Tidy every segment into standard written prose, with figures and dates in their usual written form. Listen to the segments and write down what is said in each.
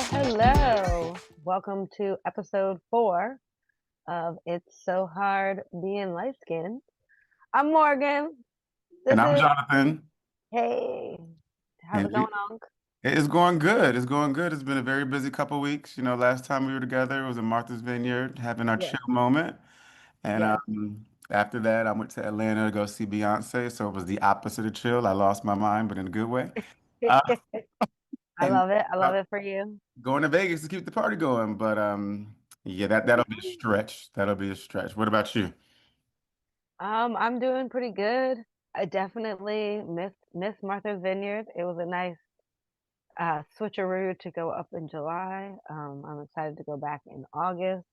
Hello. Welcome to episode 4 of It's So Hard Being Light Skinned. I'm Morgan. And This I'm is, Jonathan. hey, how's And it going on? it's going good. It's going good. It's been a very busy couple weeks. Last time we were together, it was in Martha's Vineyard having our Yes, chill moment. And yes. after that, I went to Atlanta to go see Beyonce. So it was the opposite of chill. I lost my mind, but in a good way. Uh, I and love it. I love uh, it for you. going to Vegas to keep the party going. But yeah, that'll be a stretch. That'll be a stretch. What about you? I'm doing pretty good. I definitely miss Martha's Vineyard. It was a nice switcheroo to go up in July. I'm excited to go back in August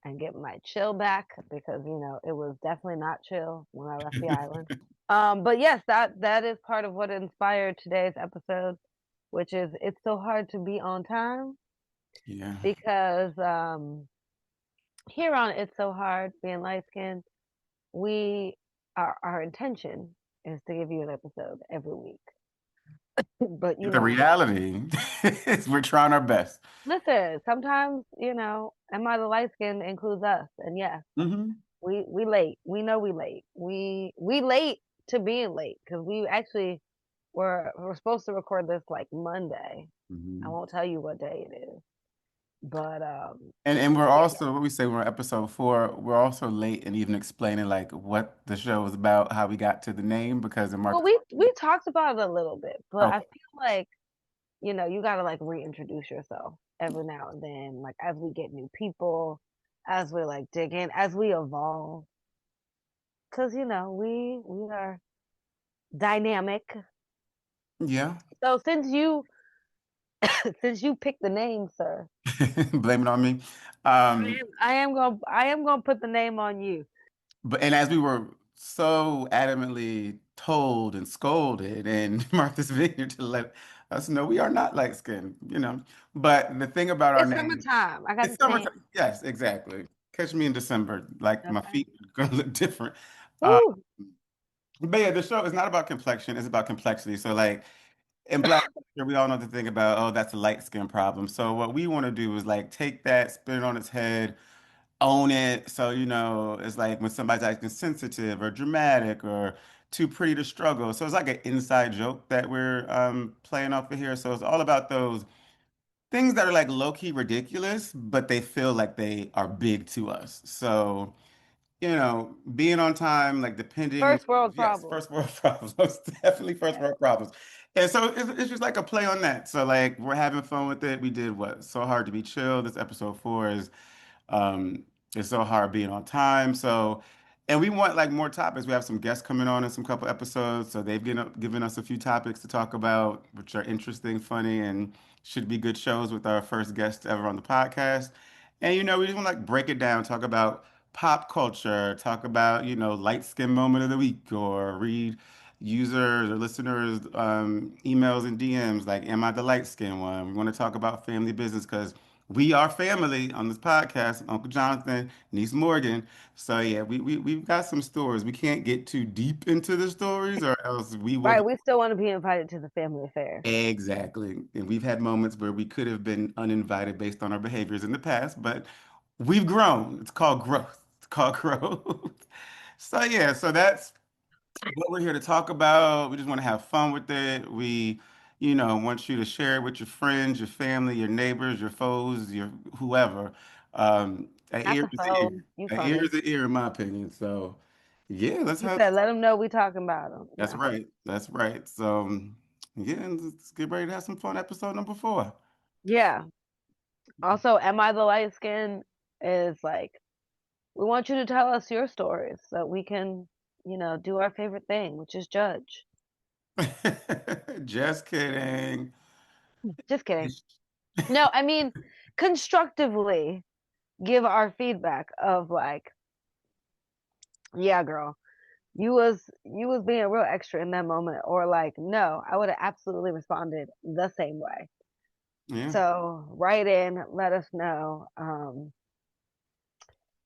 and get my chill back because it was definitely not chill when I left the island. But yes, that is part of what inspired today's episode, which is it's so hard to be on time Yeah. because here on It's So Hard Being Light Skinned, we our intention is to give you an episode every week. But The reality is we're trying our best. listen, sometimes am I the light skin includes us, and yes, Hmm. we late. We know we late. We late to being late because we actually we're supposed to record this like Monday. I Hmm. won't tell you what day it is, but And we're yeah. also, what we say, we're on episode 4. We're also late in even explaining like what the show is about, how we got to the name, because in Well, Martha. we talked about it a little bit, but I Okay. feel like you gotta like reintroduce yourself every now and then, like as we get new people, as we like dig in, as we evolve, because we are dynamic. Yeah. So since you picked the name, sir, Blame it on me. I Um, am I am gonna put the name on you. and as we were so adamantly told and scolded in Martha's Vineyard to let us know we are not light skinned. But the thing about our It's name, summertime. I got it's the tan. summertime. Yes, exactly. Catch me in December, like my Okay. feet are gonna look different. Uh, Woo. but yeah, the show is not about complexion, it's about complexity. So like in Black culture, we all know the thing about, oh, that's a light skin problem. So what we want to do is like take that, spin it on its head, own it. So, it's like when somebody's acting sensitive or dramatic or too pretty to struggle. So it's like an inside joke that we're playing off of here. So it's all about those things that are like low-key ridiculous, but they feel like they are big to us. So being on time, like depending, First world yes, problem. first world problems, definitely first Yeah. world problems. And so it's just like a play on that. So like we're having fun with it. We did what? So hard to be chill. This episode 4 is um, it's so hard being on time. So, and we want like more topics. We have some guests coming on in some couple episodes. So they've given us a few topics to talk about, which are interesting, funny, and should be good shows with our first guest ever on the podcast. And we just want to like break it down, talk about pop culture, talk about, light skin moment of the week, or read users or listeners emails and DMs like, am I the light skin one? We want to talk about family business because we are family on this podcast, Uncle Jonathan, niece Morgan. So yeah, we've got some stories. We can't get too deep into the stories or else we will Right. get We still want to be invited to the family affair. exactly. And we've had moments where we could have been uninvited based on our behaviors in the past, but we've grown. It's called growth. It's called growth. So yeah, so that's what we're here to talk about. We just want to have fun with it. We, want you to share it with your friends, your family, your neighbors, your foes, your whoever. An Not ear the is an phone. ear. You An ear funny. is an ear, in my opinion. So, yeah, let's You have. said let them know we talking about them. That's No. right. That's right. So, yeah, let's get ready to have some fun. Episode number 4. Yeah. Also, am I the light skin is like we want you to tell us your stories so we can, do our favorite thing, which is judge. Just kidding. Just kidding. No, I mean constructively give our feedback of like, yeah, girl, you was being real extra in that moment, or like, no, I would have absolutely responded the same way. Yeah. So write in, let us know.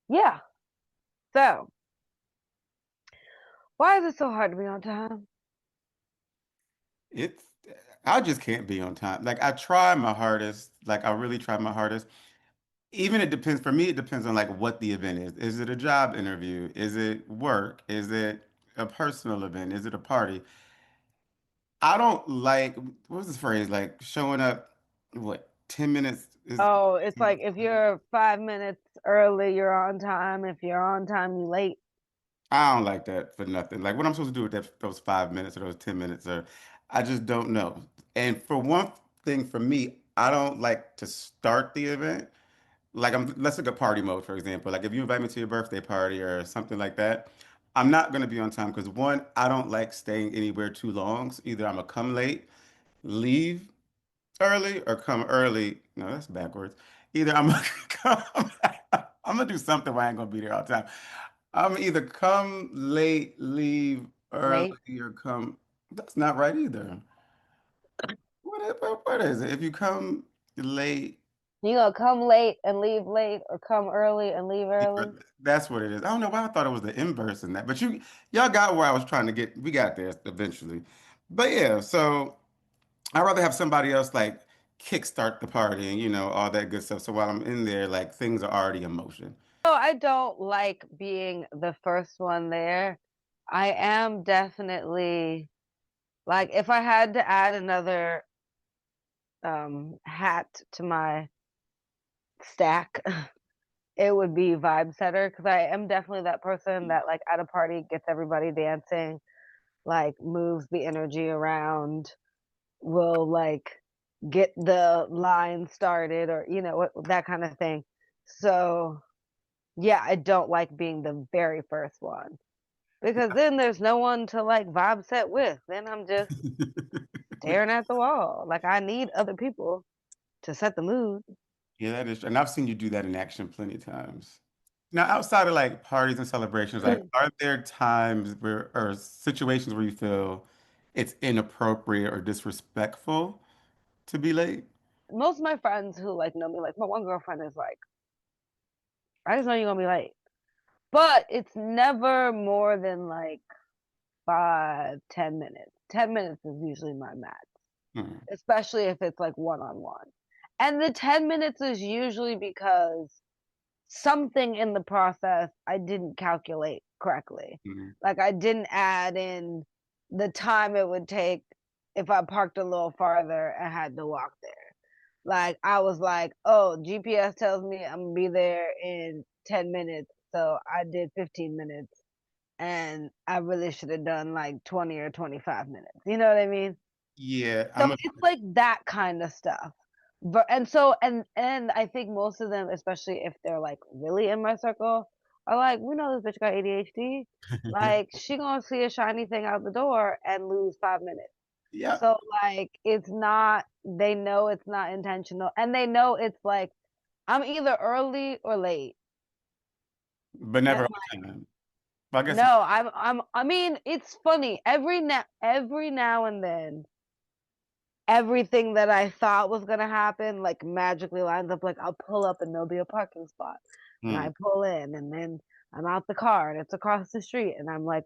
Yeah. So why is it so hard to be on time? It's I just can't be on time. Like I try my hardest. Like I really try my hardest. Even it depends for me, it depends on like what the event is. Is it a job interview? Is it work? Is it a personal event? Is it a party? I don't like what's this phrase? Like showing up what 10 minutes is Oh, it's like if you're 5 minutes early, you're on time. If you're on time, you late. I don't like that for nothing. Like what I'm supposed to do with those 5 minutes or those 10 minutes or I just don't know. And for one thing for me, I don't like to start the event. Like let's look at party mode, for example. Like if you invite me to your birthday party or something like that, I'm not gonna be on time because one, I don't like staying anywhere too long. So either I'm gonna come late, leave early, or come early. No, that's backwards. Either I'm gonna come, I'm gonna do something where I ain't gonna be there all the time. I'm either come late, leave early, Late. or come. That's not right either. What is it? If you come late, You gonna come late and leave late, or come early and leave early? that's what it is. I don't know why I thought it was the inverse in that, but y'all got where I was trying to get. We got there eventually, but yeah. So I'd rather have somebody else like kickstart the party and all that good stuff. So while I'm in there, like things are already in motion. No, I don't like being the first one there. I am definitely like if I had to add another hat to my stack, it would be vibe setter because I am definitely that person that like at a party gets everybody dancing, like moves the energy around, will like get the line started or that kind of thing. So yeah, I don't like being the very first one because then there's no one to like vibe set with. Then I'm just staring at the wall. Like I need other people to set the mood. Yeah, that is true. And I've seen you do that in action plenty of times. Now, outside of like parties and celebrations, like are there times where or situations where you feel it's inappropriate or disrespectful to be late? Most of my friends who like know me, like my one girlfriend is like, I just know you're gonna be late. But it's never more than like 5, 10 minutes. 10 minutes is usually my max, Hmm. especially if it's like one on one. And the 10 minutes is usually because something in the process I didn't calculate correctly. Hmm. Like I didn't add in the time it would take if I parked a little farther and had to walk there. Like I was like, oh, GPS tells me I'm gonna be there in 10 minutes. So I did 15 minutes and I really should have done like 20 or 25 minutes. You know what I mean? Yeah, So I'm a it's like that kind of stuff. But and so and I think most of them, especially if they're like really in my circle, are like, we know this bitch got ADHD. Like she gonna see a shiny thing out the door and lose 5 minutes. yeah, So like it's not they know it's not intentional and they know it's like I'm either early or late. but And never like, on time. Well, I guess no, I mean it's funny. Every now and then everything that I thought was gonna happen like magically lines up. Like I'll pull up and there'll be a parking spot, and hmm. I pull in, and then I'm out the car and it's across the street, and I'm like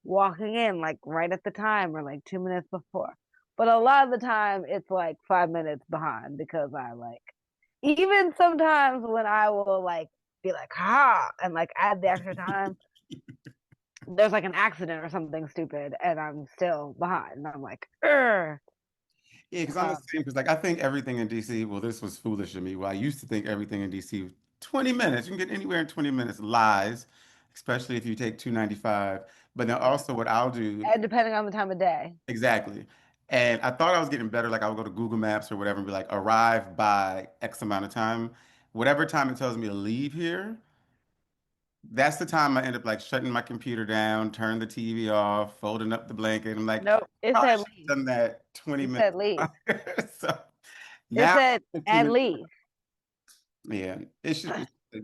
walking in like right at the time or like 2 minutes before. But a lot of the time it's like 5 minutes behind because I like even sometimes when I will like be like ha and like add the extra time, there's like an accident or something stupid and I'm still behind. And I'm like, Ugh. Yeah, because I'm the same. Because like I think everything in DC. Well, this was foolish of me. Well, I used to think everything in DC 20 minutes. You can get anywhere in 20 minutes. Lies, especially if you take 295. But then also what I'll do And depending on the time of day. exactly. And I thought I was getting better. Like I would go to Google Maps or whatever and be like, arrive by X amount of time. Whatever time it tells me to leave here, that's the time I end up like shutting my computer down, turn the TV off, folding up the blanket. I'm like, Nope. It probably said should leave. have done that 20 It minutes. said leave. So It now said 15 and minutes. leave. Yeah,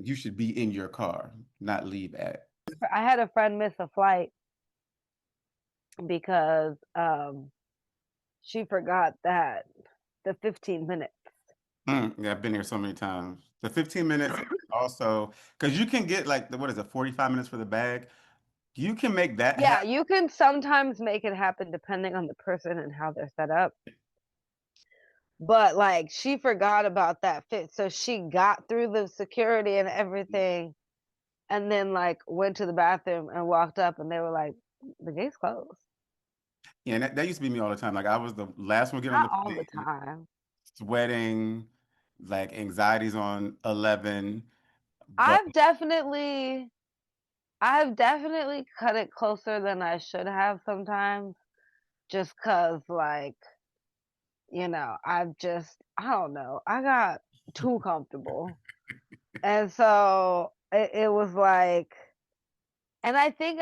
you should be in your car, not leave at. I had a friend miss a flight because she forgot that the 15 minutes. Yeah, I've been here so many times. The 15 minutes and also because you can get like the what is it, 45 minutes for the bag. You can make that Yeah, happen. you can sometimes make it happen depending on the person and how they're set up. But like she forgot about that fit. So she got through the security and everything and then like went to the bathroom and walked up and they were like, the gate's closed. Yeah, and that used to be me all the time. Like I was the last one to get on Not the all the plane, time. sweating, like anxiety's on 11. But I've definitely I've definitely cut it closer than I should have sometimes just cuz like, I don't know. I got too comfortable. And so it was like and I think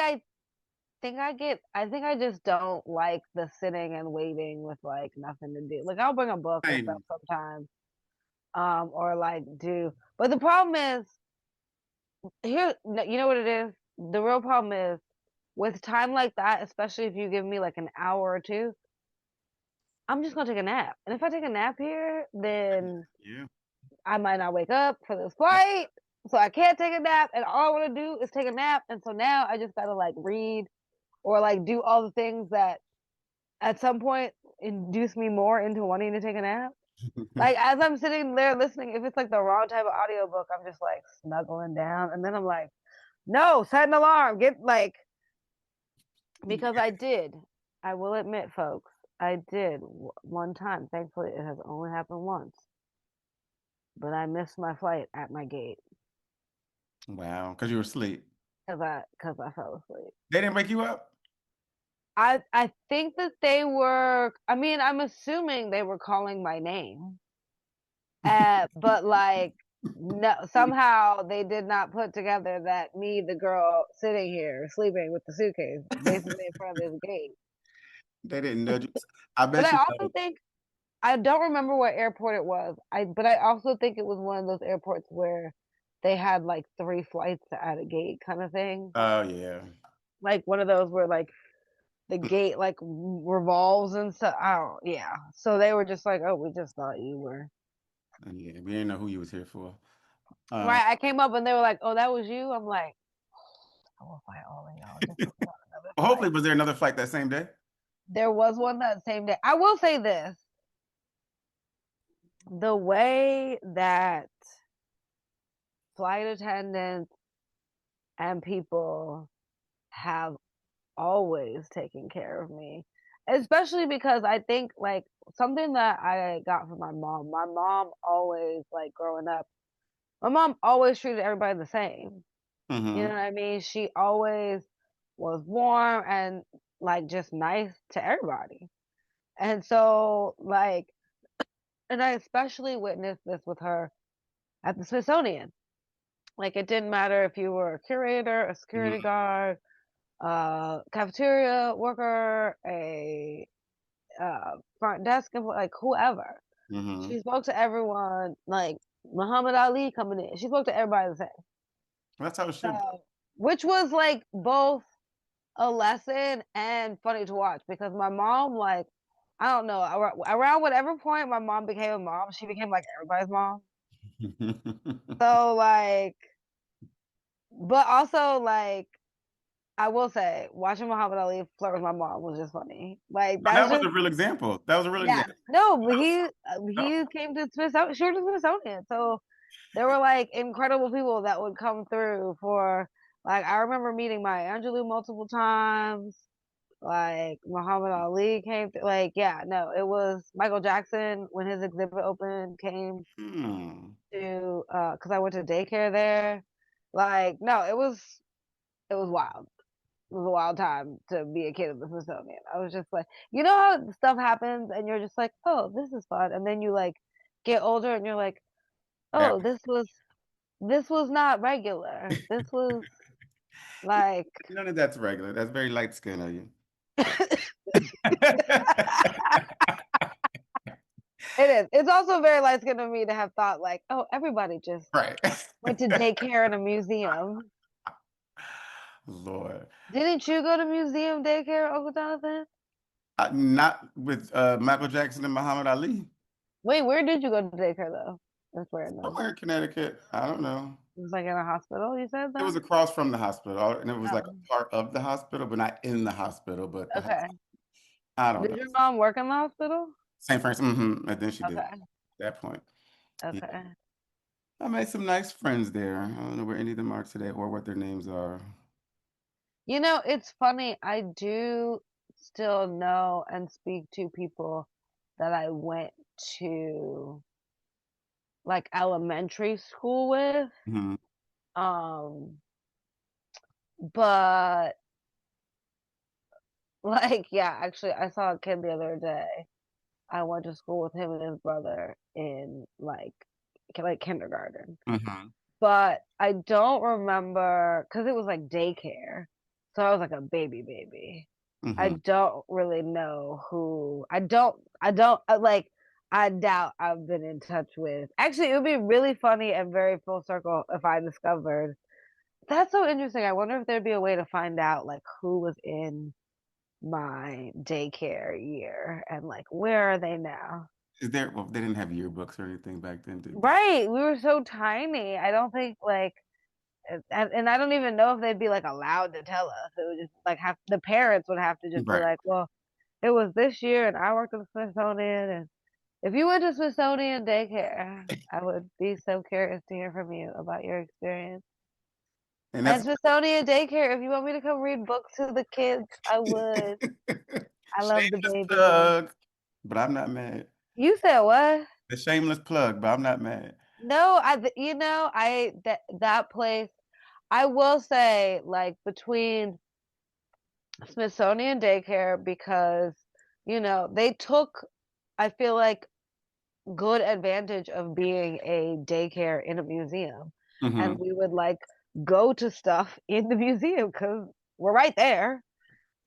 I just don't like the sitting and waiting with like nothing to do. Like I'll bring a book and stuff same. sometimes, or like do. But the problem is you know what it is? The real problem is with time like that, especially if you give me like an hour or two, I'm just gonna take a nap. And if I take a nap here, then Yeah. I might not wake up for this flight. So I can't take a nap, and all I want to do is take a nap. And so now I just gotta like read or like do all the things that at some point induce me more into wanting to take a nap. Like as I'm sitting there listening, if it's like the wrong type of audiobook, I'm just like snuggling down, and then I'm like, no, set an alarm, get like because I did. I will admit, folks, I did one time. Thankfully, it has only happened once, but I missed my flight at my gate Wow, because you were asleep. because I fell asleep. They didn't wake you up? I think that they were. I mean, I'm assuming they were calling my name. But like no somehow they did not put together that me, the girl sitting here sleeping with the suitcase basically in front of this gate. They didn't nudge you. I But bet I you also think I don't remember what airport it was. I also think it was one of those airports where they had like three flights at a gate kind of thing. oh yeah. Like one of those where like the gate like revolves and stuff. Oh yeah. So they were just like, oh, we just thought you were Yeah, we didn't know who you was here for. Uh, right. I came up and they were like, oh, that was you. I'm like, I will fight all of y'all just talk about another hopefully, flight. was there another flight that same day? There was one that same day. I will say this: the way that flight attendants and people have always taken care of me, especially because I think like something that I got from my mom. My mom always like growing up. My mom always treated everybody the same. You know Mm-hmm. what I mean? She always was warm and like just nice to everybody. And so like and I especially witnessed this with her at the Smithsonian. Like it didn't matter if you were a curator, a security Mm-hmm. guard, cafeteria worker, a front desk, like whoever. Mm-hmm. She spoke to everyone, like Muhammad Ali coming in. She spoke to everybody the same. That's how it should be. So, which was like both a lesson and funny to watch because my mom, like, I don't know, around whatever point my mom became a mom, she became like everybody's mom. So like, but also like, I will say, watching Muhammad Ali flirt with my mom was just funny. Like that's That was just a real example. That was a real yeah. example. No, but No. he came to Smithsonian. She was to Smithsonian, so there were like incredible people that would come through for like I remember meeting Maya Angelou multiple times. Like Muhammad Ali came through. Like yeah, no, it was Michael Jackson when his exhibit opened came Hmm. to because I went to daycare there. Like no, it was wild. It was a wild time to be a kid at the Smithsonian. I was just like, you know how stuff happens and you're just like, oh, this is fun, and then you like get older and you're like, That oh, this was not regular. This was like none of that's regular. That's very light skin of you. it is. It's also very light skinned of me to have thought like, oh, everybody just Right. went to daycare in a museum. Lord. Didn't you go to museum daycare, Uncle Jonathan? Not with Michael Jackson and Muhammad Ali. Wait, where did you go to daycare though? That's random. Somewhere in Connecticut. I don't know. It was like in a hospital, you said It was though? across from the hospital, and it was like Oh, a part of the hospital, but not in the hospital. But the okay. hospital, I don't Did know. your mom work in the hospital? St. Francis, and then she did at Okay. that point. Yeah. Okay. I made some nice friends there. I don't know where any of them are today or what their names are. You know, it's funny. I do still know and speak to people that I went to like elementary school with. Hmm. Um, but like, yeah, actually, I saw a kid the other day. I went to school with him and his brother in like kindergarten. Hmm. But I don't remember because it was like daycare. So I was like a baby. I Hmm. don't really know who I don't like I doubt I've been in touch with. Actually, it would be really funny and very full circle if I discovered. That's so interesting. I wonder if there'd be a way to find out like who was in my daycare year and like where are they now? Is there? Well, they didn't have yearbooks or anything back then, did they? Right, we were so tiny. I don't think like and I don't even know if they'd be like allowed to tell us. It would just like have the parents would have to just be Right. like, well, it was this year and I worked at the Smithsonian and if you went to Smithsonian daycare, I would be so curious to hear from you about your experience. And And that's Smithsonian daycare, if you want me to come read books to the kids, I would. I love the shameless babies. plug, but I'm not mad. You said what? The shameless plug, but I'm not mad. No, you know, that place I will say like between Smithsonian daycare because they took I feel like good advantage of being a daycare in a museum and Hmm. we would like go to stuff in the museum because we're right there,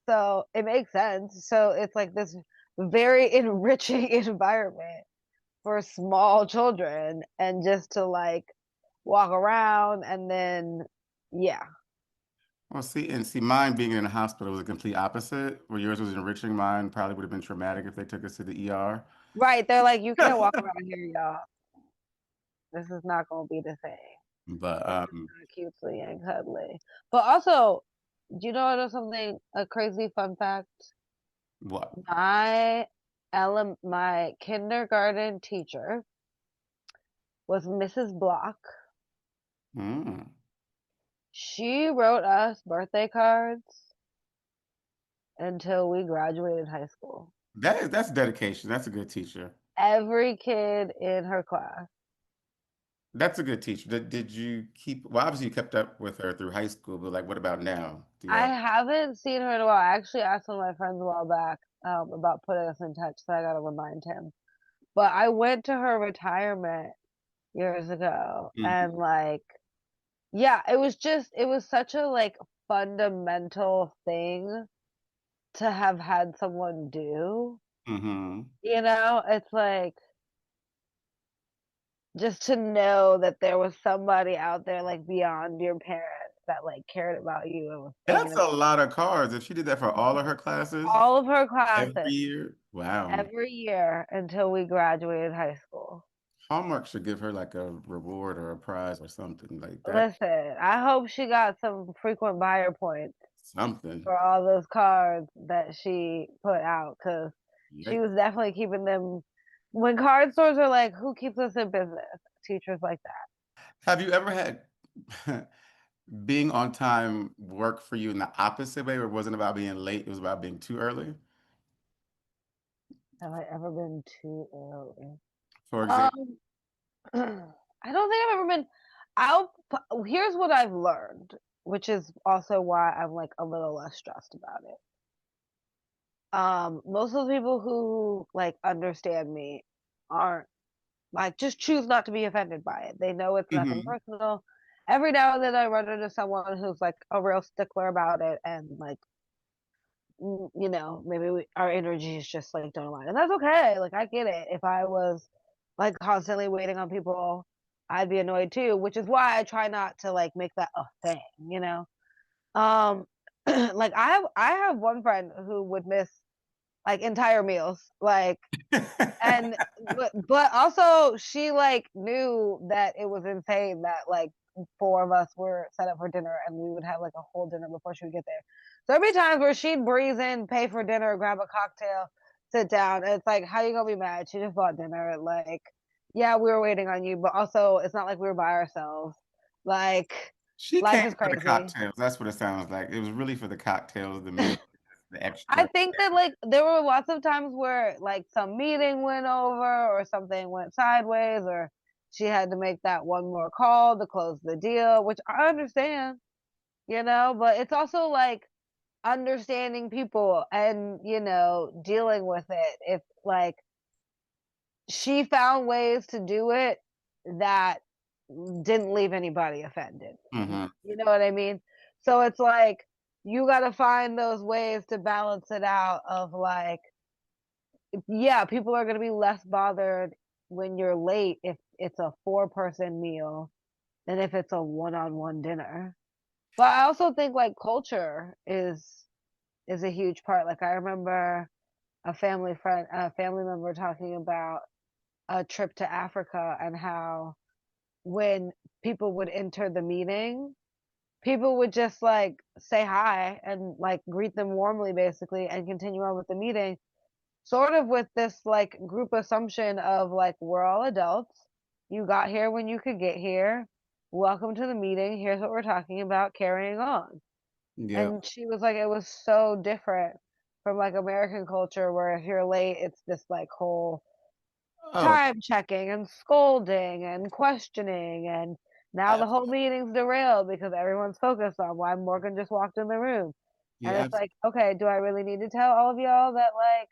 so it makes sense. So it's like this very enriching environment for small children and just to like walk around and then yeah. Well, see, mine being in a hospital was a complete opposite. Where yours was enriching, mine probably would have been traumatic if they took us to the ER. Right, they're like, you can't walk around here, y'all. This is not gonna be the same. But This is not cutesy and cuddly. But also, do you know something? A crazy fun fact. what? My kindergarten teacher was Mrs. Block. Mm. She wrote us birthday cards until we graduated high school. That's dedication. That's a good teacher. Every kid in her class. That's a good teacher. Did you keep? Well, obviously you kept up with her through high school, but like, what about now? Do I y'all? haven't seen her in a while. I actually asked one of my friends a while back about putting us in touch, so I gotta remind him. But I went to her retirement years ago, Hmm. and like, yeah, it was such a like fundamental thing to have had someone do. Hmm. It's like just to know that there was somebody out there like beyond your parents that like cared about you and was thinking That's about a lot of cards. If she did that for all of her classes all of her every classes year, wow. every year until we graduated high school. Hallmark should give her like a reward or a prize or something like that. Listen, I hope she got some frequent buyer points Something. for all those cards that she put out because she Yikes. was definitely keeping them. When card stores are like, who keeps us in business? Teachers like that. Have you ever had being on time work for you in the opposite way, where it wasn't about being late, it was about being too early? Have I ever been too early? For example. Um, I don't think I've ever been. Here's what I've learned, which is also why I'm like a little less stressed about it. Most of the people who like understand me aren't like just choose not to be offended by it. They know it's nothing Hmm. personal. Every now and then I run into someone who's like a real stickler about it and like maybe our energies just like don't align. And that's okay. Like I get it. If I was like constantly waiting on people, I'd be annoyed too, which is why I try not to like make that a thing. Um like I have one friend who would miss like entire meals. Like and but also she like knew that it was insane that like four of us were set up for dinner and we would have like a whole dinner before she would get there. So there'd be times where she'd breeze in, pay for dinner, grab a cocktail, sit down. And it's like, how you gonna be mad? She just bought dinner. Like, yeah, we were waiting on you, but also it's not like we were by ourselves. Like, She life came is for the crazy. cocktails. That's what it sounds like. It was really for the cocktails, the meal, the I extra. think that like there were lots of times where like some meeting went over or something went sideways or she had to make that one more call to close the deal, which I understand, but it's also like understanding people and, dealing with it. If like she found ways to do it that didn't leave anybody offended. Hmm. You know what I mean? So it's like you got to find those ways to balance it out of like yeah, people are going to be less bothered when you're late if it's a four-person meal than if it's a one-on-one dinner. But I also think like culture is a huge part. Like I remember a family member talking about a trip to Africa and how when people would enter the meeting, people would just like say hi and like greet them warmly basically and continue on with the meeting sort of with this like group assumption of like we're all adults. You got here when you could get here. Welcome to the meeting. Here's what we're talking about. Carrying on. Yep. And she was like, it was so different from like American culture where if you're late, it's this like whole Oh, time checking and scolding and questioning and now the whole absolutely. meeting's derailed because everyone's focused on why Morgan just walked in the room. And Yeah, it's like, okay, do I really need to tell all of y'all that like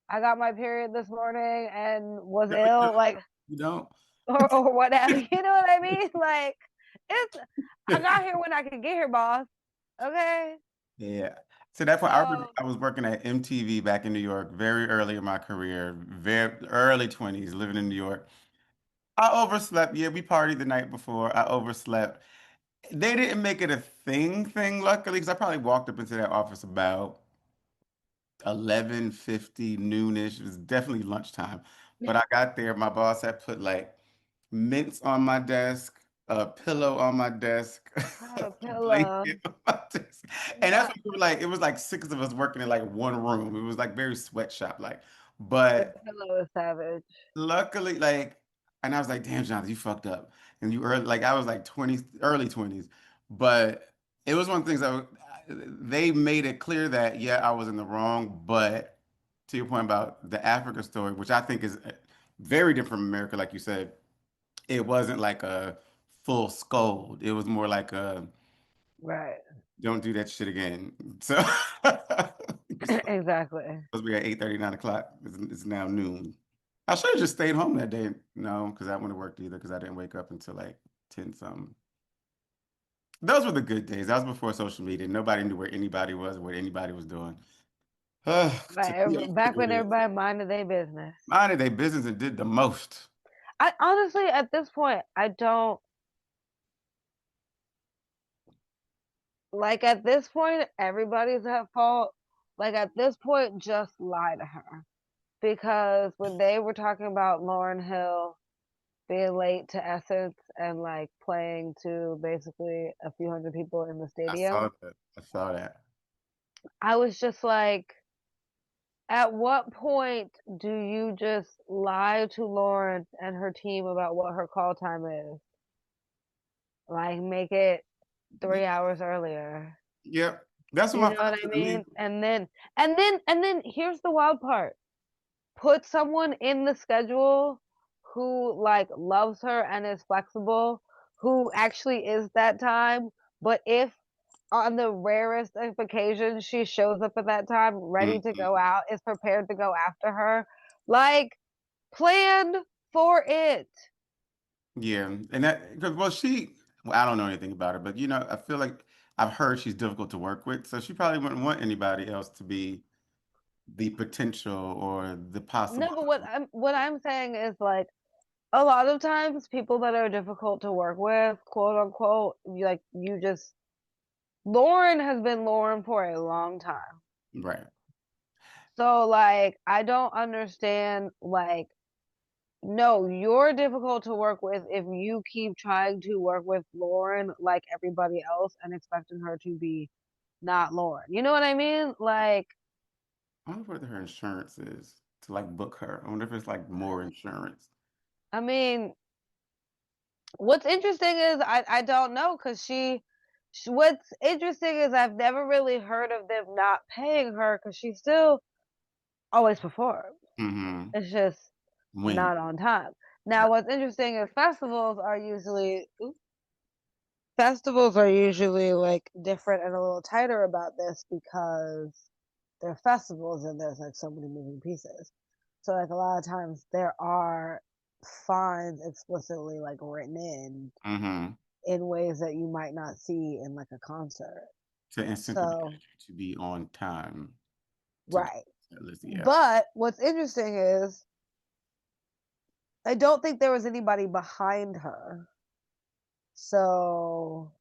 I got my period this morning and was no, ill, like, you don't. or whatever. You know what I mean? Like, it's, I got here when I could get here, boss. Okay. Yeah. So that's why I remember So, I was working at MTV back in New York very early in my career, very early 20s, living in New York. I overslept. Yeah, we partied the night before. I overslept. They didn't make it a thing, luckily, because I probably walked up into that office about 11:50 noonish. It was definitely lunchtime. But I got there, my boss had put like mints on my desk, a pillow on my desk, not a a pillow. blanket on my desk. And that's Not what we were like, it was like six of us working in like one room. It was like very sweatshop like. the But pillow is savage. luckily, like, and I was like, damn, Jonathan, you fucked up. And you early, like, I was like 20, early 20s. But it was one of the things they made it clear that, yeah, I was in the wrong. But to your point about the Africa story, which I think is very different from America, like you said, it wasn't like a full scold. It was more like a, Right. don't do that shit again. So, it's Exactly. supposed to be at 8:30, 9 o'clock. It's now noon. I should have just stayed home that day. No, because I wouldn't have worked either because I didn't wake up until like 10 something. Those were the good days. That was before social media. Nobody knew where anybody was or what anybody was doing. To Right. be Back when upstairs, everybody minded their business. minded their business and did the most. I honestly, at this point, I don't like at this point, everybody's at fault. Like at this point, just lie to her. Because when they were talking about Lauren Hill being late to Essence and like playing to basically a few hundred people in the I stadium, saw that. I saw that. I was just like, at what point do you just lie to Lauren and her team about what her call time is? Like, make it 3 hours earlier. Yep. That's what You my know what first I I mean, mean? And then here's the wild part. Put someone in the schedule who like loves her and is flexible, who actually is that time. But if on the rarest of occasions she shows up at that time, ready to mhm. go out, is prepared to go after her, like plan for it. Yeah, and that because well, I don't know anything about her, but I feel like I've heard she's difficult to work with, so she probably wouldn't want anybody else to be the potential or the possible. No, but what I'm saying is like a lot of times people that are difficult to work with, quote unquote, like you just Lauren has been Lauren for a long time. Right. So like I don't understand like no, you're difficult to work with if you keep trying to work with Lauren like everybody else and expecting her to be not Lauren. You know what I mean? Like, I wonder what her insurance is to like book her. I wonder if it's like more insurance. I mean, what's interesting is I don't know because what's interesting is I've never really heard of them not paying her because she still always performs. Mm-hmm. It's just When? not on time. Now, what's interesting is festivals are usually like different and a little tighter about this because they're festivals and there's like so many moving pieces. So like a lot of times there are fines explicitly like written Mm-hmm. in ways that you might not see in like a concert. To incentivize So you to be on time to do right. that list. Yeah. But what's interesting is I don't think there was anybody behind her. So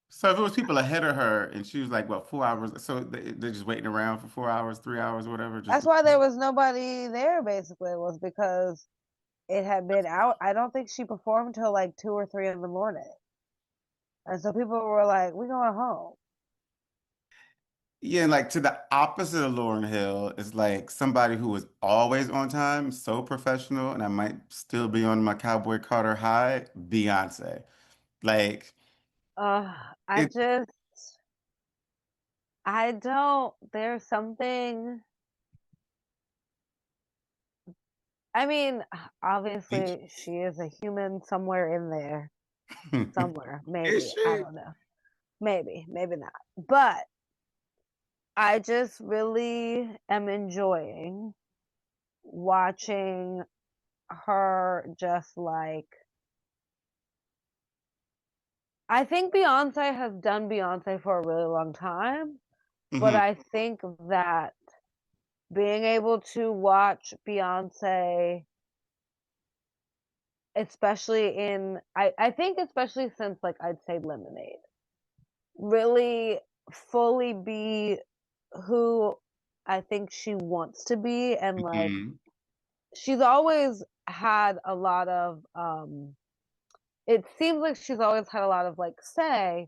So if it was people ahead of her and she was like, what, 4 hours? So they're just waiting around for 4 hours, 3 hours, whatever. Just that's why there was nobody there basically was because it had been out. I don't think she performed till like 2 or 3 in the morning. And so people were like, we going home. yeah, and like to the opposite of Lauryn Hill is like somebody who was always on time, so professional, and I might still be on my Cowboy Carter high, Beyonce. Like I it. just I don't there's something I mean, obviously she is a human somewhere in there. Somewhere, Is maybe. I she? don't know. Maybe, maybe not. But I just really am enjoying watching her just like I think Beyonce has done Beyonce for a really long time, but Hmm. I think that being able to watch Beyonce, especially I think especially since like I'd say Lemonade, really fully be who I think she wants to be and like Hmm. she's always had a lot of it seems like she's always had a lot of like say,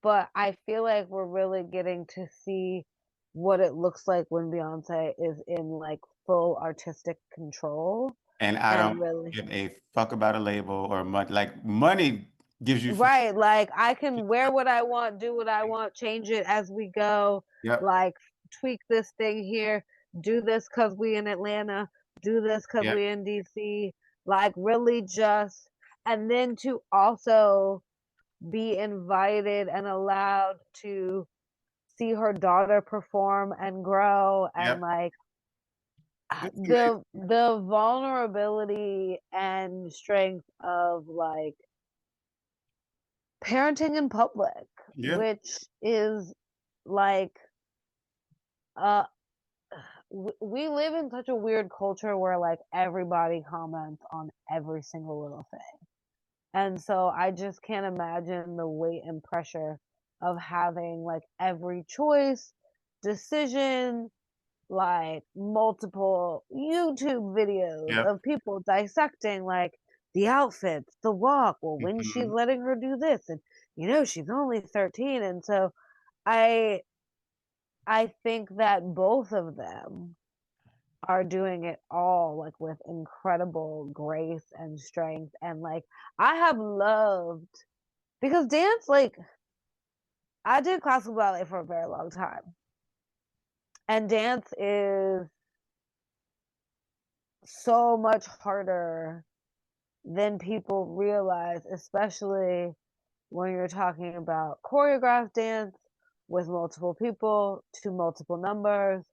but I feel like we're really getting to see what it looks like when Beyonce is in like full artistic control And I and don't really give a fuck about a label or money. Like money gives you freedom. right, like I can wear what I want, do what I want, change it as we go, Yep. like tweak this thing here, do this cuz we in Atlanta, do this cuz Yep. we in DC, like really just and then to also be invited and allowed to see her daughter perform and grow and Yep. like It's amazing. the vulnerability and strength of like parenting in public, Yeah. which is like uh we live in such a weird culture where like everybody comments on every single little thing. And so I just can't imagine the weight and pressure of having like every choice, decision, like multiple YouTube videos Yep. of people dissecting like the outfits, the walk, well when she's Hmm. letting her do this and she's only 13 and so I I think that both of them are doing it all like with incredible grace and strength and like I have loved because dance like I did classical ballet for a very long time and dance is so much harder than people realize, especially when you're talking about choreographed dance with multiple people to multiple numbers,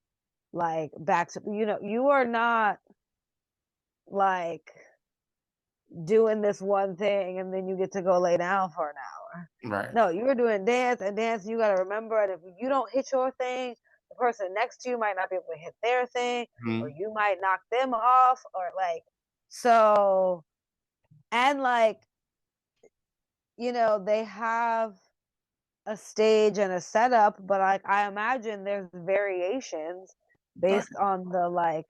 like back to, you are not like doing this one thing and then you get to go lay down for an hour. Right. No, you're doing dance and dance, you got to remember, and if you don't hit your thing, the person next to you might not be able to hit their thing, or Hmm. you might knock them off, or like, so, and like, they have a stage and a setup, but like I imagine there's variations Oh, based on the like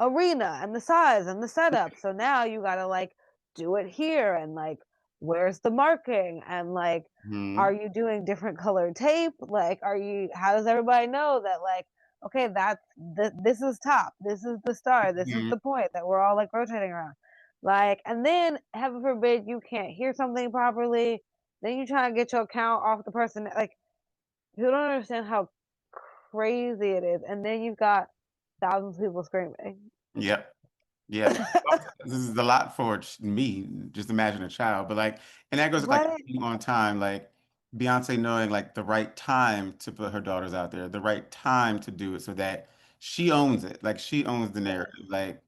arena and the size and the setup. So now you gotta like do it here and like where's the marking and like hmm are you doing different colored tape? Like are you how does everybody know that like okay that's this is top, this is the star, this is hmm the point that we're all like rotating around. Like and then heaven forbid you can't hear something properly, then you try to get your count off the person like you don't understand how crazy it is. And then you've got thousands of people screaming. Yep. Yeah. This is a lot for me. Just imagine a child. But like, and that goes with like Right. being on time, like Beyonce knowing like the right time to put her daughters out there, the right time to do it so that she owns it. Like she owns the Yes. narrative. Like,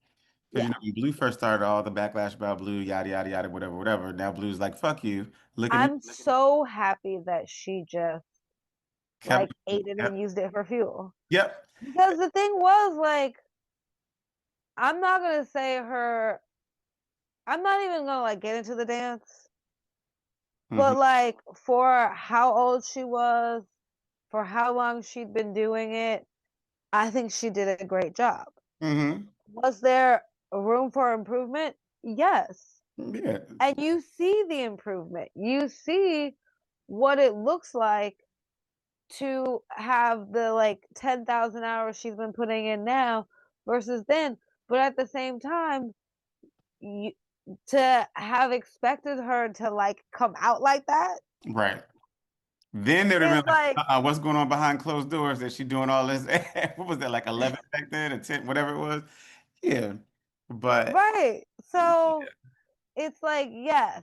because you Yeah. know, when Blue first started, all the backlash about Blue, yada yada yada, whatever, whatever. Now Blue's like, fuck you. Look at me. I'm so happy that she just Kept, like ate it and yep, used it for fuel. yep. Because the thing was like I'm not gonna say her I'm not even gonna like get into the dance. hmm But like for how old she was, for how long she'd been doing it, I think she did a great job. hmm Was there room for improvement? Yes. Yeah. And you see the improvement. You see what it looks like to have the like 10,000 hours she's been putting in now versus then. But at the same time, you, to have expected her to like come out like that Right. Then they'd have been is like, like, what's going on behind closed doors? That she doing all this? What was that, like 11 back then, or 10, whatever it was? Yeah. But right. So it's like, yes,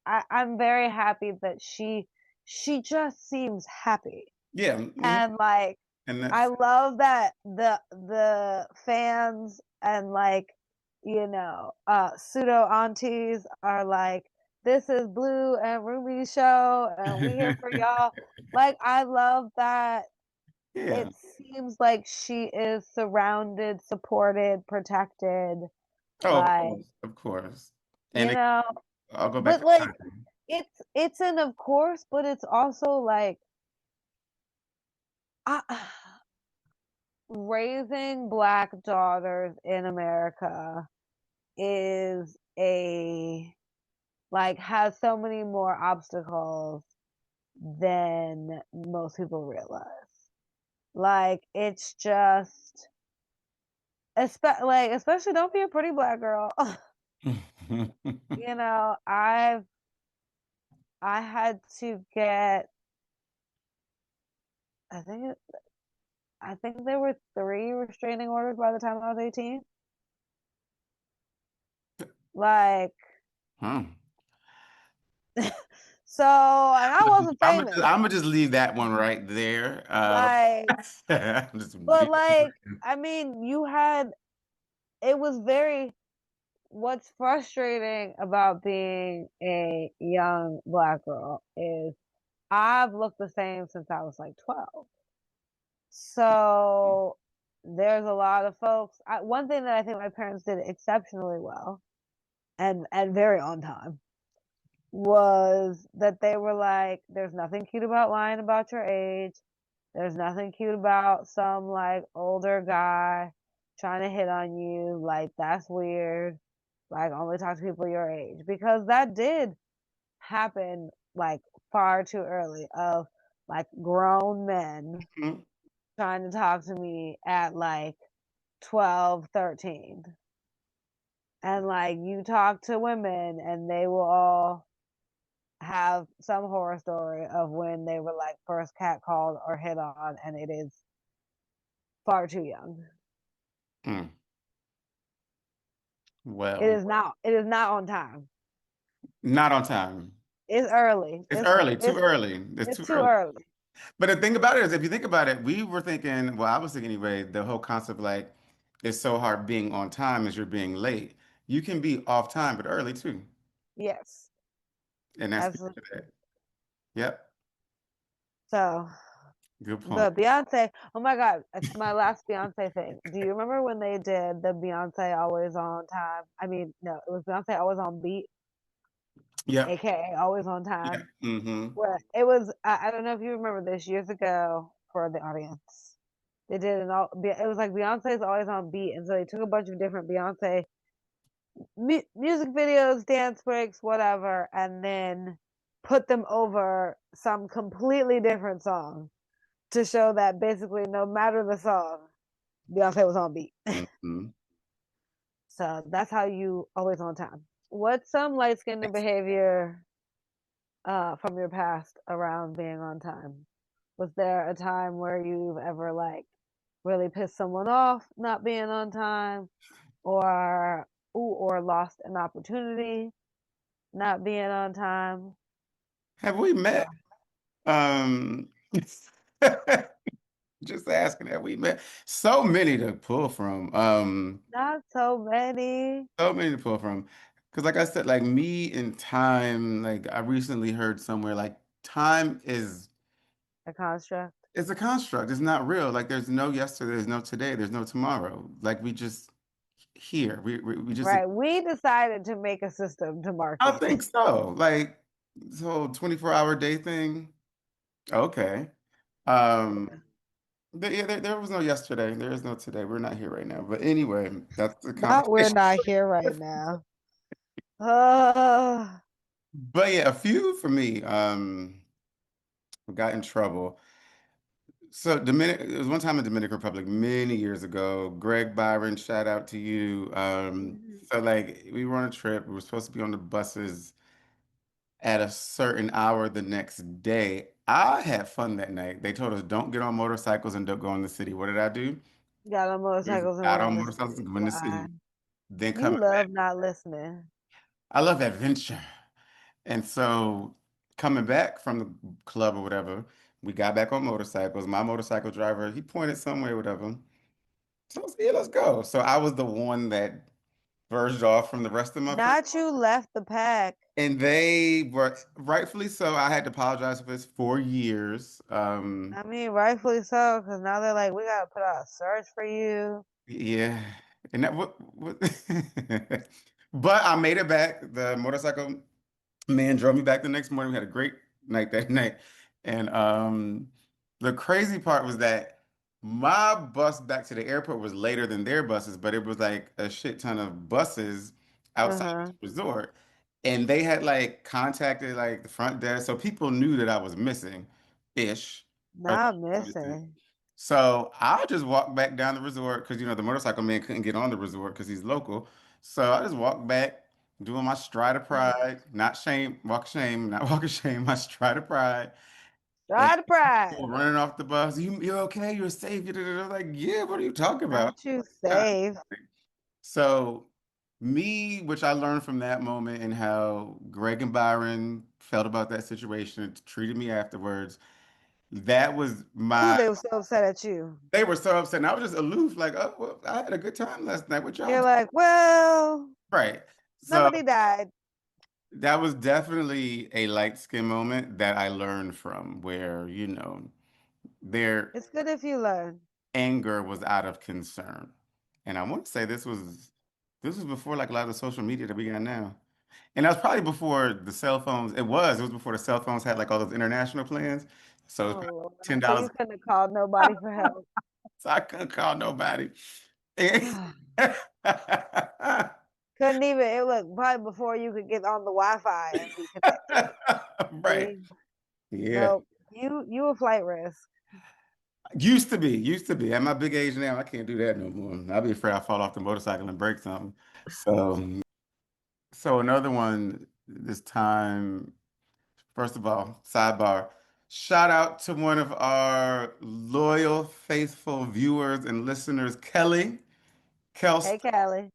I'm very happy that she just seems happy. yeah, And like and I that's love that the fans and like pseudo aunties are like this is Blue and Ruby's show and we here for y'all. Like I love that yeah. it seems like she is surrounded, supported, protected. Oh, of Like, course, of course. And you know, I'll go back but to like timing. it's an of course, but it's also like I, raising black daughters in America is a like has so many more obstacles than most people realize. Like it's just especially don't be a pretty black girl. I had to get I think I think there were 3 restraining orders by the time I was 18. Like Huh. so and I wasn't famous. I'm gonna just leave that one right there. Like I'm just but leave like I mean you had it was very what's frustrating about being a young black girl is I've looked the same since I was like 12. So there's a lot of folks. One thing that I think my parents did exceptionally well and very on time was that they were like, there's nothing cute about lying about your age. There's nothing cute about some like older guy trying to hit on you. Like that's weird. Like only talk to people your age because that did happen like far too early of like grown men Mhm. trying to talk to me at like 12, 13. And like you talk to women and they will all have some horror story of when they were like first catcalled or hit on and it is far too young. Mm. It Well, is not. It is not on time. not on time. It's early. It's early, too It's early. It's it's too too early. early. But the thing about it is, if you think about it, we were thinking, well, I was thinking anyway, the whole concept like it's so hard being on time as you're being late. You can be off time, but early too. Yes. And that's As the that. Yep. so Good point. the Beyonce. Oh my God, my last Beyonce thing. Do you remember when they did the Beyonce Always On Time? I mean, no, it was Beyonce Always On Beat, Yep. aka Always On Yeah. Time. Mm-hmm. Where it was, I don't know if you remember this years ago for the audience. They did an all. It was like Beyonce's always on beat, and so they took a bunch of different Beyonce music videos, dance breaks, whatever, and then put them over some completely different song to show that basically no matter the song, Beyonce was on beat. Mhm. So that's how you always on time. What's some light skinned behavior from your past around being on time? Was there a time where you've ever like really pissed someone off not being on time, or or lost an opportunity not being on time? Have we Or met? Just asking, have we met? So many to pull from. not so many. So many to pull from. Because like I said, like me and time, like I recently heard somewhere, like time is A construct. it's a construct. It's not real. Like there's no yesterday, there's no today, there's no tomorrow. Like we just here. We just Right. We decided to make a system to mark I it. think so. Like this whole 24-hour day thing. Okay. Um yeah, there was no yesterday. There is no today. We're not here right now. But anyway, that's the Not we're conversation. not here right now. Uh, But yeah, a few for me. Got in trouble. So it was one time in Dominican Republic many years ago. Greg Byron, shout out to you. mhm. So like we were on a trip. We were supposed to be on the buses at a certain hour the next day. I had fun that night. They told us don't get on motorcycles and don't go in the city. What did I do? Got on Just motorcycles and got went on in the motorcycles city. and go in the Why? city. Then You coming love back. not listening. I love adventure. And so coming back from the club or whatever, we got back on motorcycles. My motorcycle driver, he pointed somewhere, whatever. So I said, yeah, let's go. So I was the one that verged off from the rest of my friends. Not you left the pack. And they were rightfully so. I had to apologize for this for years. I mean, rightfully so, because now they're like, we gotta put out a search for you. Yeah. And that what but I made it back. The motorcycle man drove me back the next morning. We had a great night that night. And the crazy part was that my bus back to the airport was later than their buses, but it was like a shit ton of buses outside Uh-huh. the resort. And they had like contacted like the front desk. So people knew that I was missing ish. Or Not missing. missing. So I just walked back down the resort because the motorcycle man couldn't get on the resort because he's local. So I just walked back doing my stride of pride, not shame, walk of shame, not walk of shame, my stride of pride. And Try to pride. people running off the bus. You're okay, you're safe. I'm like, yeah, what are you talking about? Not you safe. So me, which I learned from that moment and how Greg and Byron felt about that situation, treated me afterwards. That was Ooh, my they were so upset at you. They were so upset. And I was just aloof, like, oh, well, I had a good time last night. What y'all You're do? like, well, Right. So nobody died. that was definitely a light skin moment that I learned from where, their It's good if you learn. anger was out of concern. And I want to say this was before like a lot of the social media that we got now. And that was probably before the cell phones. It was before the cell phones had like all those international plans. So it's Oh probably Lord. So $10. you couldn't have called nobody for help. So I couldn't call nobody. Couldn't even it was probably before you could get on the Wi-Fi and be connected. Right. See? Yeah. Nope. You a flight risk. Used to be. At my big age now, I can't do that no more. I'd be afraid I fall off the motorcycle and break something. So another one this time, first of all, sidebar. Shout out to one of our loyal, faithful viewers and listeners, Kelly. Kels Hey Callie.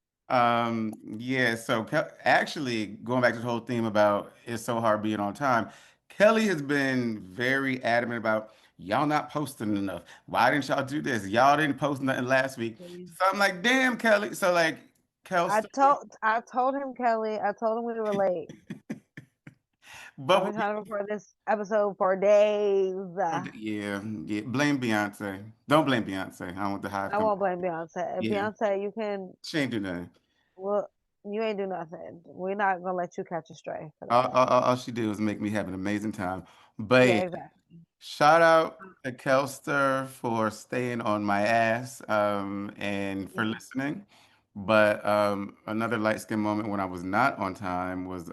yeah, so actually going back to the whole theme about it's so hard being on time, Kelly has been very adamant about y'all not posting enough. Why didn't y'all do this? Y'all didn't post nothing last week. So I'm like, damn, Kelly. So like, Kels, I told him, Kelly, I told him we were late. I've but been trying to record this episode for days. yeah, yeah, blame Beyonce. Don't blame Beyonce. I don't want the hive I come. won't blame Beyonce. Yeah, Beyonce, you can she ain't do nothing. well you ain't do nothing. We're not gonna let you catch a stray for All, that. all, all all she did was make me have an amazing time. But Yeah, yeah, exactly. Shout out to Kelster for staying on my ass and for Yeah. listening. But another light skin moment when I was not on time was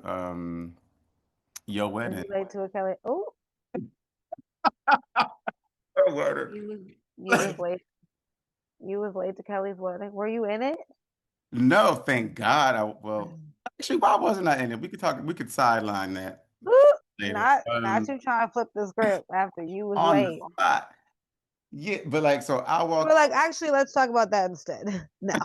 your Was wedding. you late to a Kelly? Oh, Oh, word. you was you was late. You was late to Kelly's wedding. Were you in it? No, thank God. Well, actually, why wasn't I in it? We could talk. We could sideline that Ooh, later. not you trying to flip the script after you was On the late. spot. Yeah, but like, so I You were walked. like, actually, let's talk about that instead. No.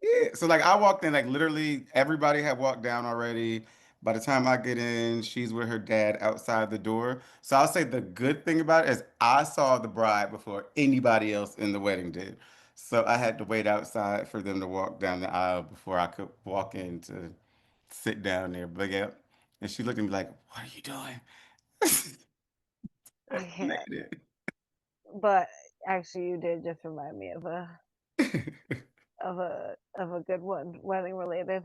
Yeah, so like I walked in, like literally everybody had walked down already. By the time I get in, she's with her dad outside the door. So I'll say the good thing about it is I saw the bride before anybody else in the wedding did. So I had to wait outside for them to walk down the aisle before I could walk in to sit down there. But yeah, and she looked at me like, "What are you doing?" I I can't. made But actually, you did just remind me it. of a good one, wedding related.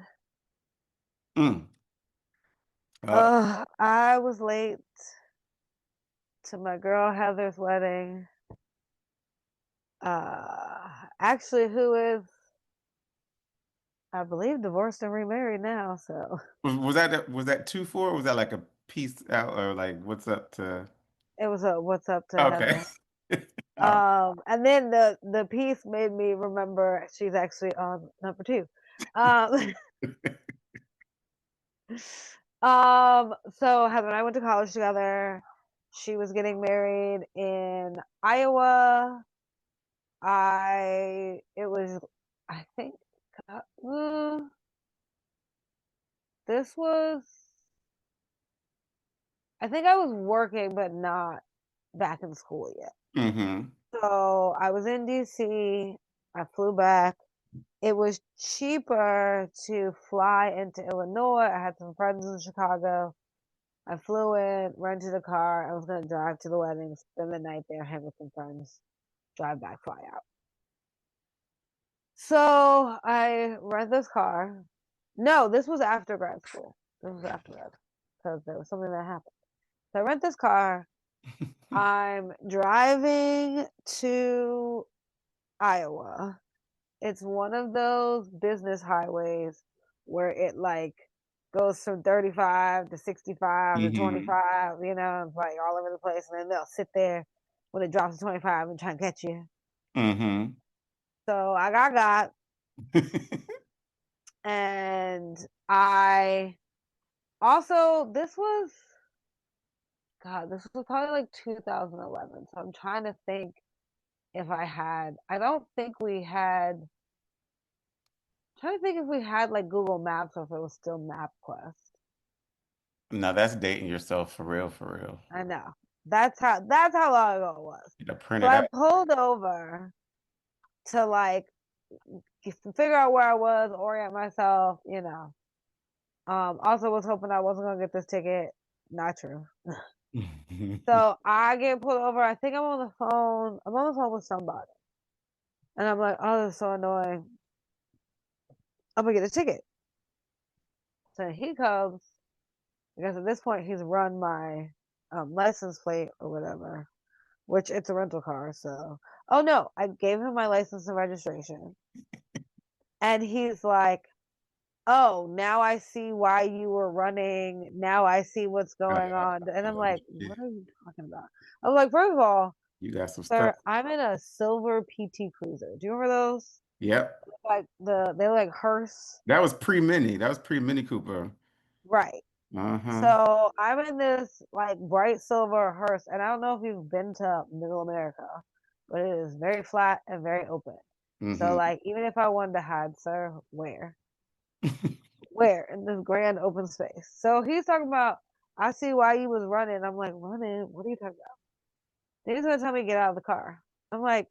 Mm. Uh, I was late to my girl Heather's wedding. Actually, who is I believe divorced and remarried now. So was that 2-4 or was that like a peace out or like what's up to it was a what's up to okay. Heather. All And then the piece made me remember she's actually on number two. Um, so Heather and I went to college together. She was getting married in Iowa. It was, I think, uh, this was, I think I was working, but not back in school yet. mm-hmm. So I was in DC. I flew back. It was cheaper to fly into Illinois. I had some friends in Chicago. I flew in, rented a car. I was going to drive to the wedding, spend the night there, hang with some friends, drive back, fly out. So I rent this car. No, this was after grad school. This was after grad because there was something that happened. So I rent this car. I'm driving to Iowa. It's one of those business highways where it like goes from 35 to 65 to Mm-hmm. 25, it's like all over the place. And then they'll sit there when it drops to 25 and try and catch you. Mm-hmm. So I got, and I also, this was probably like 2011. So I'm trying to think I don't think we had, trying to think if we had like Google Maps or if it was still MapQuest. No, that's dating yourself for real. I know. That's how long ago it was. You gotta print So it I out. pulled over to like figure out where I was, orient myself. Also was hoping I wasn't gonna get this ticket. Not true. So I get pulled over. I think I'm on the phone. I'm on the phone with somebody. And I'm like, oh, this is so annoying. I'm gonna get a ticket. So he comes, because at this point he's run my license plate or whatever, which it's a rental car. So, oh no, I gave him my license and registration. And he's like, oh, now I see why you were running. Now I see what's going on. And I'm Oh, like, shit. what are you talking about? I was like, first of all, You got some sir, stuff. I'm in a silver PT Cruiser. Do you remember those? Yep. Like they're like hearse. That was pre-mini. That was pre-mini Cooper. Right. Uh-huh. So I'm in this like bright silver hearse, and I don't know if you've been to Middle America, but it is very flat and very open. So Mm-hmm. like even if I wanted to hide, sir, where? Where in this grand open space? So he's talking about, I see why you was running. I'm like, running? What are you talking about? Then he's gonna tell me to get out of the car. I'm like,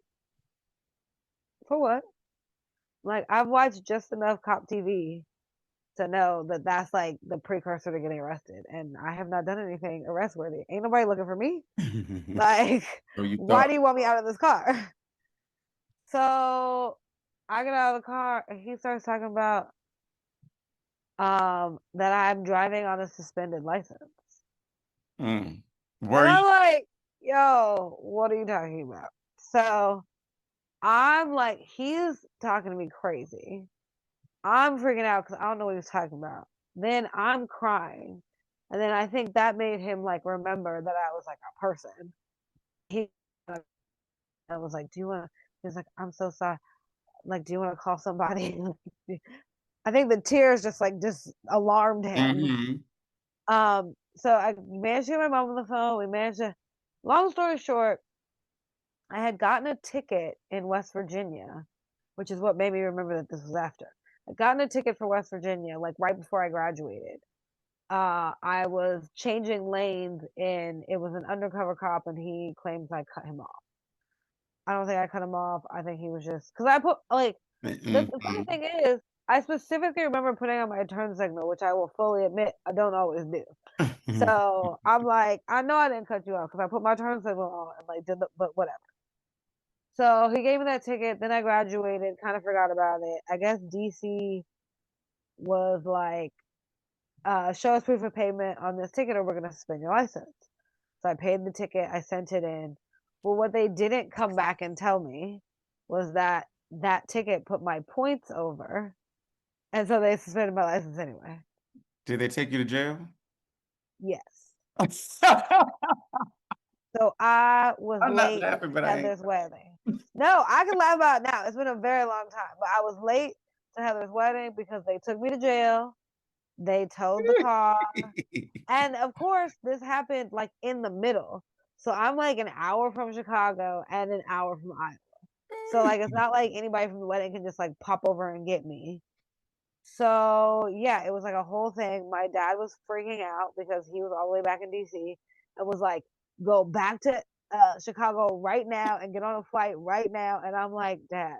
for what? Like I've watched just enough cop TV to know that that's like the precursor to getting arrested, and I have not done anything arrest worthy. Ain't nobody looking for me. Like, So you why do thought. you want me out of this car? So I get out of the car and he starts talking about that I'm driving on a suspended license. Mm. And Were I'm you? like, yo, what are you talking about? So I'm like, he's talking to me crazy. I'm freaking out because I don't know what he's talking about. Then I'm crying. And then I think that made him like remember that I was like a person. He I was like, do you want to? He's like, I'm so sorry. Like, do you want to call somebody? I think the tears just alarmed him. Hmm. So I managed to get my mom on the phone. We managed to. Long story short, I had gotten a ticket in West Virginia, which is what made me remember that this was after. I gotten a ticket for West Virginia, like right before I graduated. I was changing lanes and it was an undercover cop and he claims I cut him off. I don't think I cut him off. I think he was just because I put like the funny Hmm. thing is I specifically remember putting on my turn signal, which I will fully admit I don't always do. So I'm like, I know I didn't cut you off because I put my turn signal on and like but whatever. So he gave me that ticket. Then I graduated, kind of forgot about it. I guess DC was like, show us proof of payment on this ticket or we're going to suspend your license. So I paid the ticket, I sent it in. Well, what they didn't come back and tell me was that that ticket put my points over. And so they suspended my license anyway. Did they take you to jail? Yes. So I was I'm not late laughing, but to I ain't. Heather's wedding. No, I can laugh about it now. It's been a very long time. But I was late to Heather's wedding because they took me to jail. They towed the car. And of course, this happened like in the middle. So I'm like an hour from Chicago and an hour from Iowa. So like it's not like anybody from the wedding can just like pop over and get me. So yeah, it was like a whole thing. My dad was freaking out because he was all the way back in DC and was like, go back to Chicago right now and get on a flight right now. And I'm like, Dad,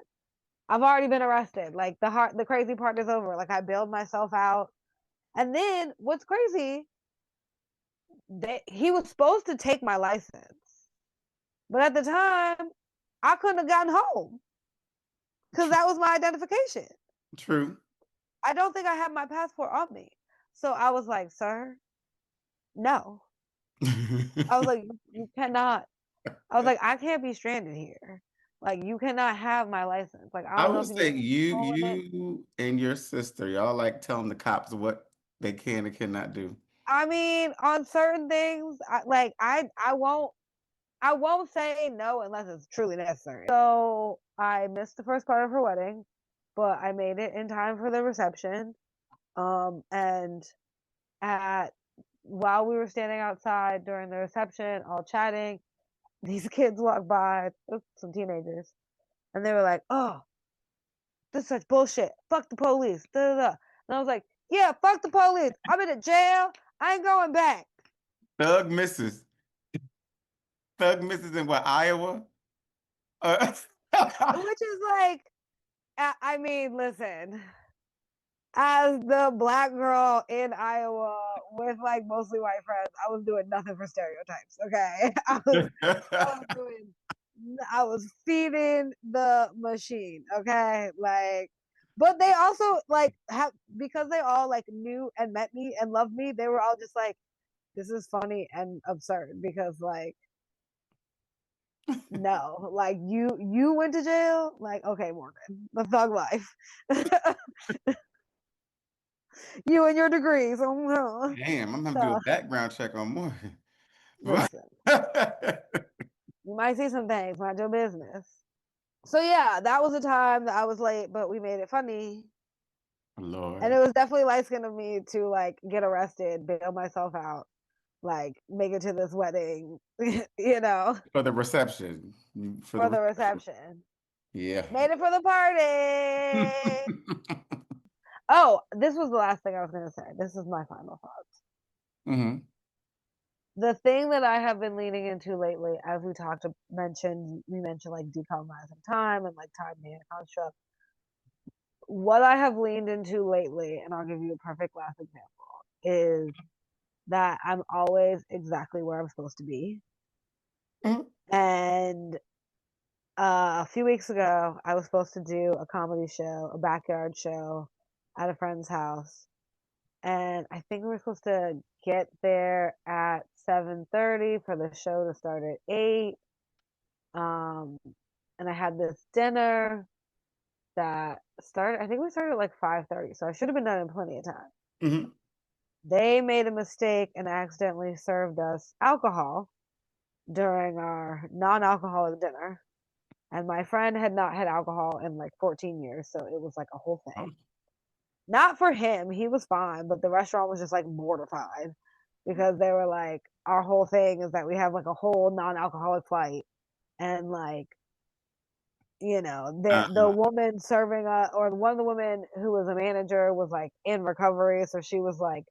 I've already been arrested. Like the crazy part is over. Like I bailed myself out. And then what's crazy, he was supposed to take my license. But at the time, I couldn't have gotten home because True. that was my identification. True. I don't think I had my passport on me. So I was like, sir, no. I was like, you cannot. I was like, I can't be stranded here. Like, you cannot have my license. Like, I I don't know would if you need say to pull it. you and your sister, y'all like telling the cops what they can and cannot do. I mean, on certain things, I won't say no unless it's truly necessary. So I missed the first part of her wedding, but I made it in time for the reception. And at while we were standing outside during the reception, all chatting, these kids walked by, some teenagers, and they were like, "Oh, this is such bullshit. Fuck the police." Da, da, da. And I was like, "Yeah, fuck the police. I'm in a jail. I ain't going back." Thug misses. Thug misses in what, Iowa? Uh, Which is like, I mean, listen, as the black girl in Iowa with like mostly white friends, I was doing nothing for stereotypes. Okay, I was doing, I was feeding the machine. Okay, like, but they also like have because they all like knew and met me and loved me. They were all just like, this is funny and absurd because like. No, like you went to jail. Like, okay, Morgan, the thug life. You and your degrees. Damn, I'm gonna have to do a So background check on Morgan. listen, you might see some things, mind your business. So yeah, that was a time that I was late, but we made it funny. And it Lord. was definitely light skin of me to like get arrested, bail myself out, like make it to this wedding, you know, For the reception. For the for the reception. reception. Yeah. Made it for the party. Oh, this was the last thing I was gonna say. This is my final thoughts. Hmm. The thing that I have been leaning into lately, as we mentioned like decolonizing time and like time being a construct. What I have leaned into lately, and I'll give you a perfect last example, is that I'm always exactly where I'm supposed to be. And a few weeks ago, I was supposed to do a comedy show, a backyard show at a friend's house. and I think we were supposed to get there at 7:30 for the show to start at 8. Um, and I had this dinner that started. I think we started at like 5:30, so I should have been done in plenty of time. Hmm. They made a mistake and accidentally served us alcohol during our non-alcoholic dinner. And my friend had not had alcohol in like 14 years, so it was like a whole Oh. thing. Not for him, he was fine, but the restaurant was just like mortified because they were like, our whole thing is that we have like a whole non-alcoholic flight, and like, the Uh, woman serving us, or one of the women who was a manager, was like in recovery, so she was like,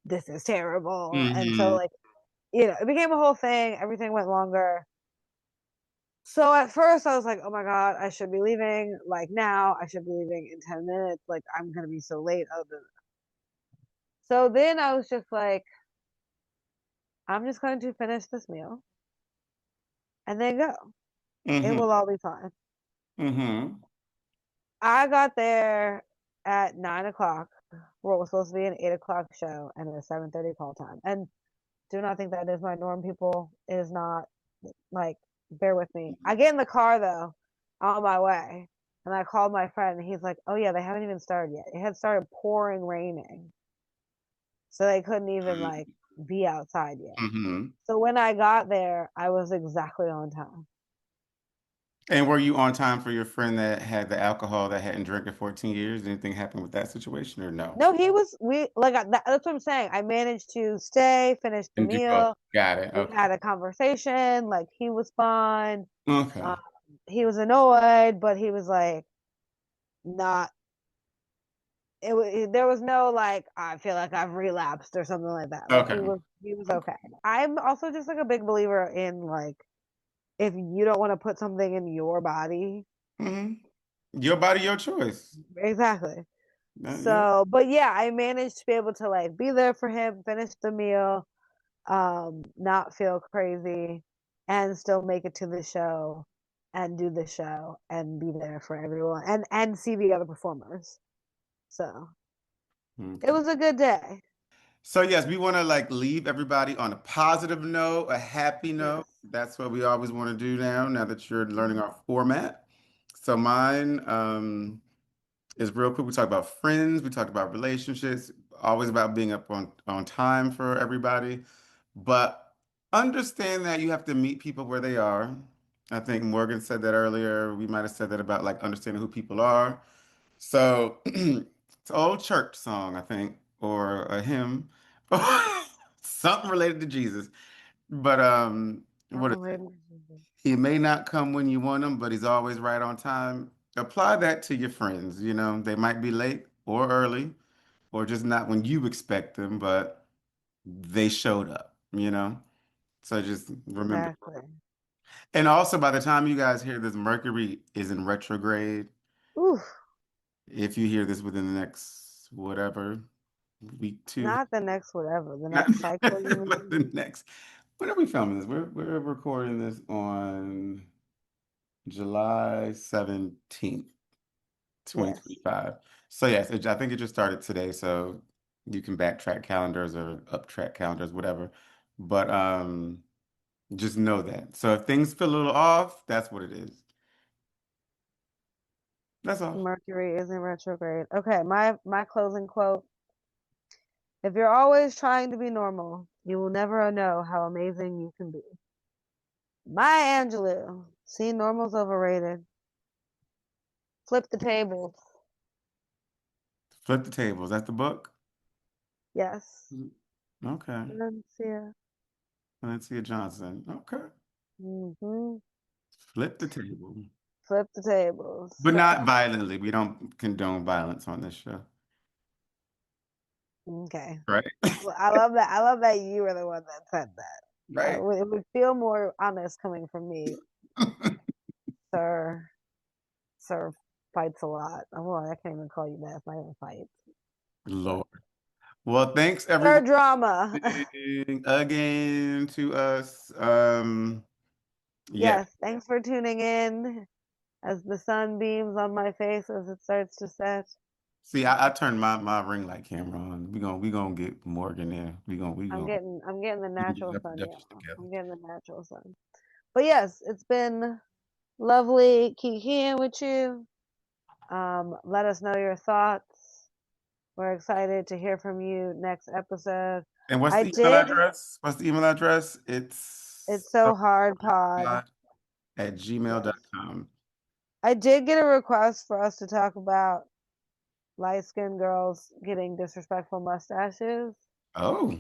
this is terrible. And so hmm like, it became a whole thing. Everything went longer. So at first I was like, oh my God, I should be leaving like now. I should be leaving in 10 minutes. Like, I'm going to be so late. Oh, so then I was just like, I'm just going to finish this meal and then go. It hmm will all be fine. hmm I got there at 9 o'clock for what was supposed to be an 8 o'clock show and a 7:30 call time. And do not think that is my norm, people. It is not. Like, bear with me. I get in the car though, on my way, and I called my friend, and he's like, "Oh yeah, they haven't even started yet. It had started pouring, raining, so they couldn't even like be outside yet." hmm So when I got there, I was exactly on time. And were you on time for your friend that had the alcohol that hadn't drank in 14 years? Anything happen with that situation or no? No, he was. We like that's what I'm saying. I managed to stay, finish the And do both. meal. Got it. We Okay. had a conversation. Like, he was fine. Okay. Um, he was annoyed, but he was like not there was no like, I feel like I've relapsed or something like that. Like, Okay. he was okay. I'm also just like a big believer in like, if you don't want to put something in your body. hmm Your body, your choice. Exactly. Yeah. So, but yeah, I managed to be able to like be there for him, finish the meal, not feel crazy, and still make it to the show and do the show and be there for everyone and see the other performers. So it Okay. was a good day. So yes, we want to like leave everybody on a positive note, a happy note. Yes. That's what we always want to do now that you're learning Mhm. our format. So mine is real quick. We talked about friends, we talked about relationships, always about being up on time for everybody. But understand that you have to meet people where they are. I think Morgan said that earlier. We might have said that about like understanding who people are. So it's an old church song, I think, or a hymn, something related to Jesus. But what is it? He may not come when you want him, but he's always right on time. Apply that to your friends. You know, they might be late or early, or just not when you expect them, but they showed up, you know? So just remember. Exactly. And also, by the time you guys hear this, Mercury is in retrograde. Oof. If you hear this within the next whatever week, two, Not the next whatever. The not next cycle, you but mean? the next. When are we filming this? We're recording this on July 17th, Yes. 2025. So yes, I think it just started today, so you can backtrack calendars or uptrack calendars, whatever. But just know that. So if things feel a little off, that's what it is. That's all. Mercury is in retrograde. Okay, my closing quote. If you're always trying to be normal, you will never know how amazing you can be. Maya Angelou. See, normal's overrated. Flip the tables. Flip the tables. That's the book. Yes. Okay. Valencia. Valencia Johnson. Okay. Hmm. Flip the table. Flip the tables. But not So, violently. We don't condone violence on this show. okay. Right? Well, I love that. I love that you were the one that said that. Right? It would feel more honest coming from me. Sir, sir fights a lot. Oh, well, I can't even call you that. It's not even fight. But Lord. Well, thanks sir everyone drama. again to us. Yeah. Yes, thanks for tuning in as the sun beams on my face as it starts to set. See, I turned my ring light camera on. We gonna get Morgan there. I'm getting the We can do natural the sun, productions y'all. together. I'm getting the natural sun. But yes, it's been lovely kikiing with you. Let us know your thoughts. We're excited to hear from you next episode. And what's I the email did. address? What's the email address? It's It's so hard, pod. at gmail Yes. dot com. I did get a request for us to talk about light skinned girls getting disrespectful mustaches. Oh,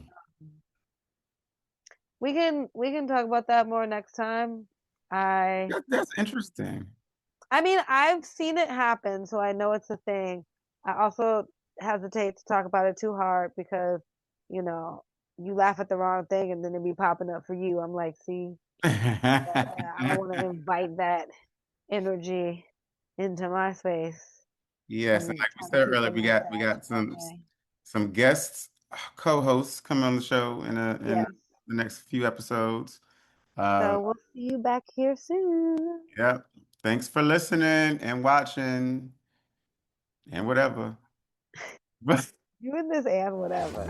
We can talk about that more next time. I that's interesting. I mean, I've seen it happen, so I know it's a thing. I also hesitate to talk about it too hard because, you know, you laugh at the wrong thing and then it be popping up for you. I'm like, see, I don't want to invite that energy into my space Yes, and and like we try to said keep earlier, the we got mustache at bay. some guests, co-hosts coming on the show in Yes. the next few episodes. Uh, So we'll see you back here soon. yeah. Thanks for listening and watching and whatever. Doing this and whatever.